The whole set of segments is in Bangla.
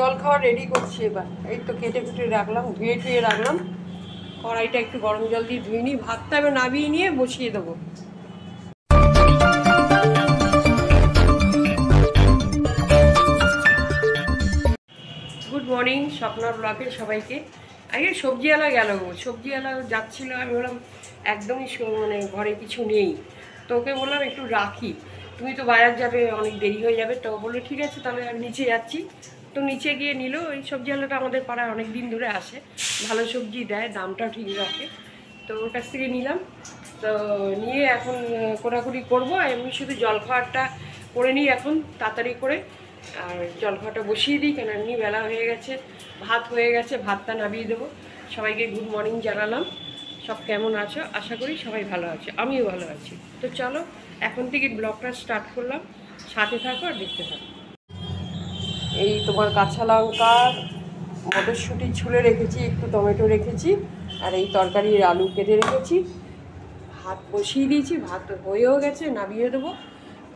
জল খাওয়া রেডি করছি এবার। এই তো কেটে কুটে রাখলাম, ধুয়ে টুয়ে রাখলাম। কড়াইটা একটু গরম জল দিয়ে ধুয়ে নিই, ভাতটা এবার নামিয়ে নিয়ে বসিয়ে দেবো। গুড মর্নিং স্বপ্নার ব্লগে সবাইকে। আগে সবজিওয়ালা গেল, সবজিওয়ালা যাচ্ছিলো, আমি বললাম একদমই মানে ঘরে কিছু নেই, তো ওকে বললাম একটু রাখি, তুমি তো বাজার যাবে, অনেক দেরি হয়ে যাবে। তো বললো ঠিক আছে তাহলে আমি নিচে যাচ্ছি। তো নিচে গিয়ে নিল। এই সবজিওয়ালাটা আমাদের পাড়ায় অনেক দিন ধরে আসে, ভালো সবজি দেয়, দামটাও ঠিক রাখে। তো ওর কাছ থেকে নিলাম। তো নিয়ে এখন কোটাকুটি করবো। এমনি শুধু জলখাবারটা করে নিই এখন তাড়াতাড়ি করে, আর জলখাবারটা বসিয়ে দিই, কেন এমনি বেলা হয়ে গেছে। ভাত হয়ে গেছে, ভাতটা নামিয়ে দেবো। সবাইকে গুড মর্নিং জানালাম। সব কেমন আছো? আশা করি সবাই ভালো আছে, আমিও ভালো আছি। তো চলো এখন থেকে ব্লগটা স্টার্ট করলাম, সাথে থাকো আর দেখতে থাকো। এই তোমার কাঁচা লঙ্কা, মটরশুঁটি ছুলে রেখেছি, একটু টমেটো রেখেছি, আর এই তরকারির আলু কেটে রেখেছি। ভাত বসিয়ে দিয়েছি, ভাত হয়েও গেছে, নামিয়ে দেবো।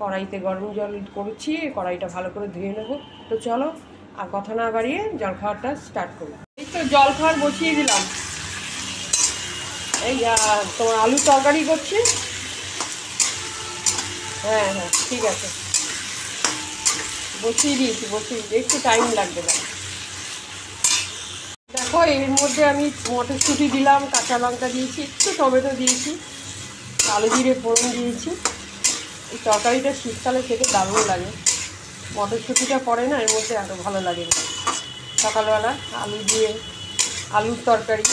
কড়াইতে গরম জল করছি, কড়াইটা ভালো করে ধুয়ে নেবো। তো চলো আর কথা না বাড়িয়ে জলখাবারটা স্টার্ট করবো। এই তো জলখাবার বসিয়ে দিলাম। এই তোমার আলু তরকারি করছি। হ্যাঁ হ্যাঁ ঠিক আছে, বসিয়ে দিয়েছি, একটু টাইম লাগবে না। দেখো এর মধ্যে আমি মটরশুঁটি দিলাম, কাঁচা লঙ্কা দিয়েছি, একটু টমেটো দিয়েছি, কালো জিরে ফোড়ন দিয়েছি। এই তরকারিটা শীতকালে খেতে দারুণ লাগে, মটরশুঁটিটা পড়ে না এর মধ্যে, আরও ভালো লাগে। সকালবেলা আলু দিয়ে আলুর তরকারি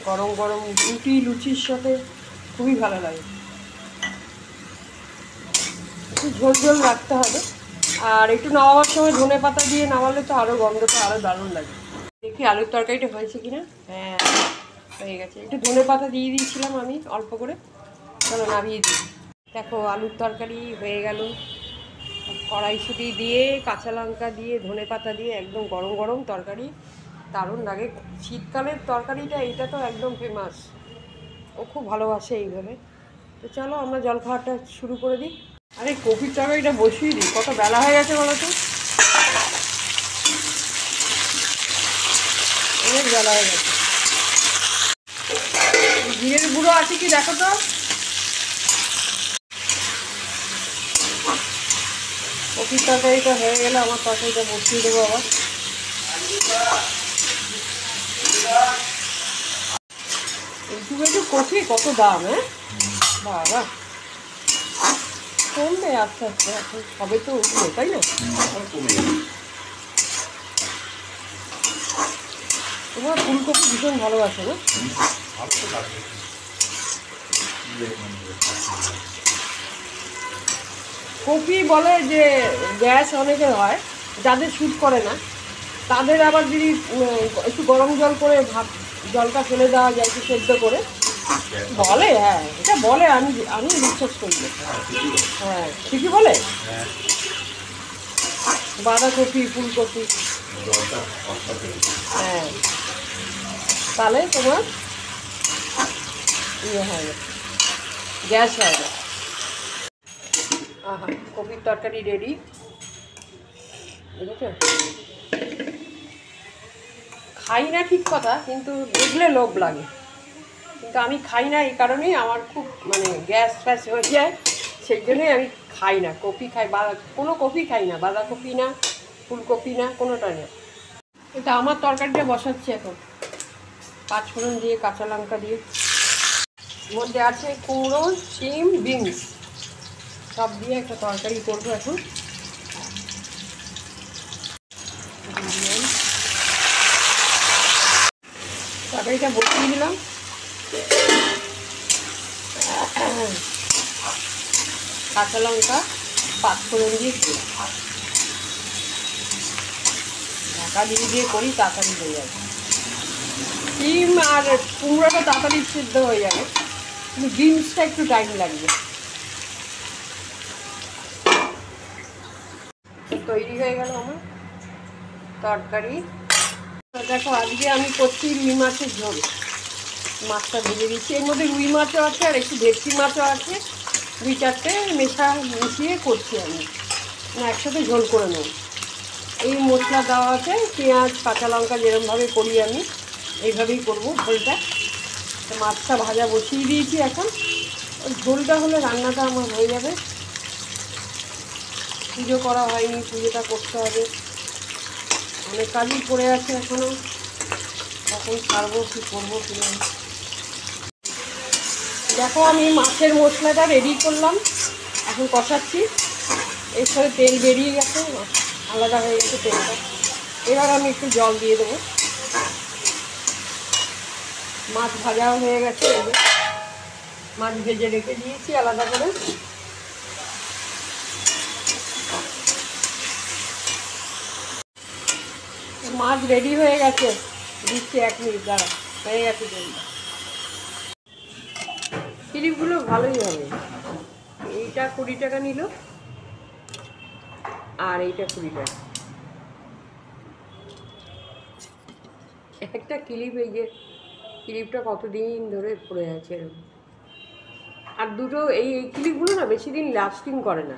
গরম গরম রুটি লুচির সাথে খুবই ভালো লাগে। একটু ঝোল ঝোল রাখতে হবে, আর একটু নামাবার সময় ধনে পাতা দিয়ে নামালে তো আরও গন্ধটা আরও দারুণ লাগে। দেখি আলুর তরকারিটা হয়েছে কিনা। হ্যাঁ হয়ে গেছে, একটু ধনে পাতা দিয়ে দিয়েছিলাম আমি অল্প করে। চলো নামিয়ে দিই। দেখো আলুর তরকারি হয়ে গেল, কড়াইশুঁটি দিয়ে কাঁচা লঙ্কা দিয়ে ধনে পাতা দিয়ে একদম গরম গরম তরকারি, দারুণ লাগে। শীতকালের তরকারিটা এইটা তো একদম ফেমাস, ও খুব ভালোবাসে এইভাবে। তো চলো আমরা জলখাবারটা শুরু করে দিই। আরে কপির তরকারিটা বসিয়ে দিই, কত বেলা হয়ে গেছে বলো তো, অনেক বেলা হয়ে গেছে। জিরের গুঁড়ো আছে কি দেখো তো। কপির তরকারিটা হয়ে গেলে আমার তরকারিটা বসিয়ে দেবো আবার। এইটুকু একটু কপি কত দাম, হ্যাঁ বাবা, কমবে আস্তে আস্তে, এখন সবে তো উঠলো তাই না। তোমার ফুলকপি ভীষণ ভালোবাসে না? কপি বলে যে গ্যাস অনেকের হয়, যাদের শ্যুট করে না তাদের আবার যদি একটু গরম জল করে জলটা ফেলে দেওয়া যায়, একটু সেদ্ধ করে, বলে। হ্যাঁ এটা বলে, আমি বিশ্বাস করি। হ্যাঁ ঠিকই বলে। বাঁধাকপি ফুলকপি, হ্যাঁ তাহলে তোমার ইয়ে হয় না, গ্যাস হয় না। আহা কপির তরকারি রেডি, বুঝেছো। খাই না ঠিক কথা, কিন্তু দেখলে লোভ লাগে, কিন্তু আমি খাই না এই কারণেই, আমার খুব মানে গ্যাস ফ্যাস হয়ে যায়, সেই জন্যই আমি খাই না। কপি খাই, কোনো কপি খাই না, বাঁধাকপি না, ফুলকপি না, কোনোটা না। এটা আমার তরকারিটা বসাচ্ছি এখন, পাঁচফোড়ন দিয়ে কাঁচা লঙ্কা দিয়ে। মধ্যে আছে কুমড়ো, শিম, বিনস, সব দিয়ে একটা তরকারি করবো এখন। তরকারিটা বসিয়ে দিলাম, কাঁচা লঙ্কা পাঁচফোড়ন দিয়ে ঢাকা দিয়ে করি, তাড়াতাড়ি হয়ে যাবে। ডিম আর কুমড়োটা তাড়াতাড়ি সিদ্ধ হয়ে যাবে, কিন্তু বিনসটা একটু টাইম লাগবে। তৈরি হয়ে গেল আমার তরকারি। দেখো আজকে আমি করছি রুই মাছের ঝোল। মাছটা ভেজে দিচ্ছি, এর মধ্যে রুই মাছও আছে আর একটু ভেটকি মাছও আছে, দুই চারটে মিশিয়ে করছি আমি, একসাথে ঝোল করে নেব। এই মশলা দেওয়া আছে, পেঁয়াজ কাঁচা লঙ্কা যেরকমভাবে করি আমি এইভাবেই করবো ঝোলটা। তো মাছটা ভাজা বসিয়ে দিয়েছি, এখন ওই ঝোলটা হলে রান্নাটা আমার হয়ে যাবে। পুজো করা হয়নি, পুজোটা করতে হবে, অনেক কাজই পড়ে আছে এখনও, কখন ছাড়বো কী করবো কী না। দেখো আমি মাছের মশলাটা রেডি করলাম, এখন কষাচ্ছি। এর সাথে তেল বেরিয়ে গেছে, আলাদা হয়ে গেছে তেলটা। এবার আমি একটু জল দিয়ে দেবো। মাছ ভাজাও হয়ে গেছে, মাছ ভেজে রেখে দিয়েছি আলাদা করে। মাছ রেডি হয়ে গেছে, দিচ্ছি 1 মিনিট দাঁড়া, হয়ে গেছে তেলটা। ক্লিপগুলো ভালোই হবে। এইটা 20 টাকা নিল, আর এইটা 20 টাকা। একটা ক্লিপ, এই যে ক্লিপটা কতদিন ধরে পড়ে আছে এরকম। আর দুটো এই ক্লিপগুলো না বেশি দিন লাস্টিং করে না,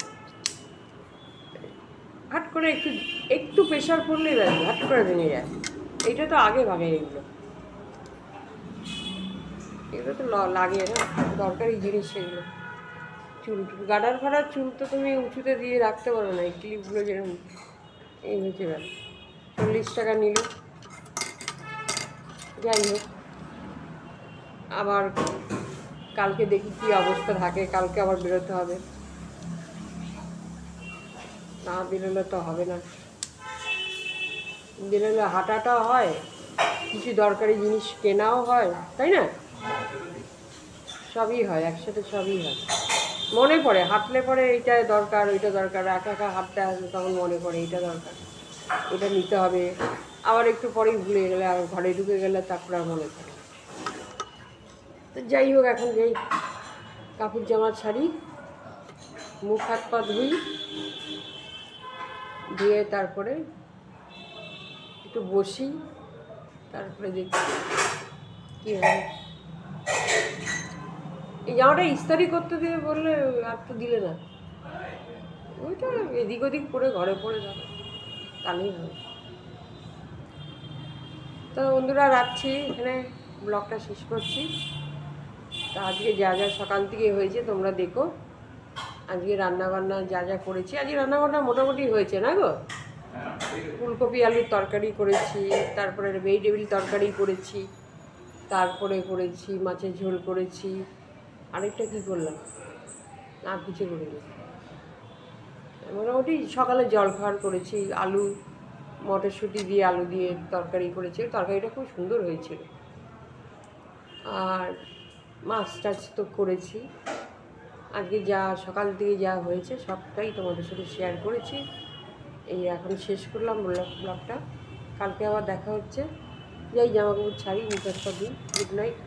হাট করে একটু একটু প্রেশার পড়লেই ব্যাস হাট করে ভেঙে যায়। এইটা তো আগে ভাগে, এগুলো এগুলো তো লাগে না, দরকারি জিনিস সেগুলো। চুল গাডার ফাডার চুল তো তুমি উঁচুতে দিয়ে রাখতে পারো না, এই ক্লিপগুলো যেরকম এই হয়েছে ব্যাস। 40 টাকা নিল। যাই হোক, আবার কালকে দেখি কী অবস্থা থাকে, কালকে আবার বেরোতে হবে, না বেরোলে তো হবে না। বেরোলে হাঁটাটাও হয়, কিছু দরকারি জিনিস কেনাও হয়, তাই না? সবই হয় একসাথে, সবই হয়। মনে পড়ে, হাঁটলে পরে এইটা দরকার ওইটা দরকার, একা একা হাঁটতে আসবে তখন মনে পড়ে এইটা দরকার, এটা নিতে হবে। আবার একটু পরেই ভুলে গেলে, আর ঘরে ঢুকে গেলে তারপরে আর মনে পড়ে। তো যাই হোক, এখন যেই কাপড় জামা ছাড়ি, মুখ হাত পা ধুই, ধুয়ে তারপরে একটু বসি, তারপরে দেখি কী হয়। এই জামাটা ইস্তারি করতে দিয়ে বললে আর তো দিলে না, ওইটা এদিক ওদিক করে ঘরে পড়ে যাবে, তাহলেই হবে। তো বন্ধুরা রাখছি, এখানে ব্লগটা শেষ করছি। তা আজকে যা যা সকাল থেকে হয়েছে তোমরা দেখো। আজকে রান্নাবান্না যা যা করেছি, আজকে রান্নাবান্না মোটামুটি হয়েছে না গো। ফুলকপি আলুর তরকারি করেছি, তারপরে ভেজিটেবিল তরকারি করেছি, তারপরে করেছি মাছের ঝোল করেছি, আরেকটা কী করলাম, আর কিছু করিনি। মোটামুটি সকালে জলখাবার করেছি, আলু মটরশুঁটি দিয়ে আলু দিয়ে তরকারি করেছি, তরকারিটা খুব সুন্দর হয়েছিল। আর মাছ টাছ তো করেছি। আজকে যা সকাল থেকে যা হয়েছে সবটাই তোমাদের সাথে শেয়ার করেছি। এই এখন শেষ করলাম ব্লগটা, কালকে আবার দেখা হচ্ছে। যাই জামা কাপড় ছাড়ি, মুখের সব দিন। Good night.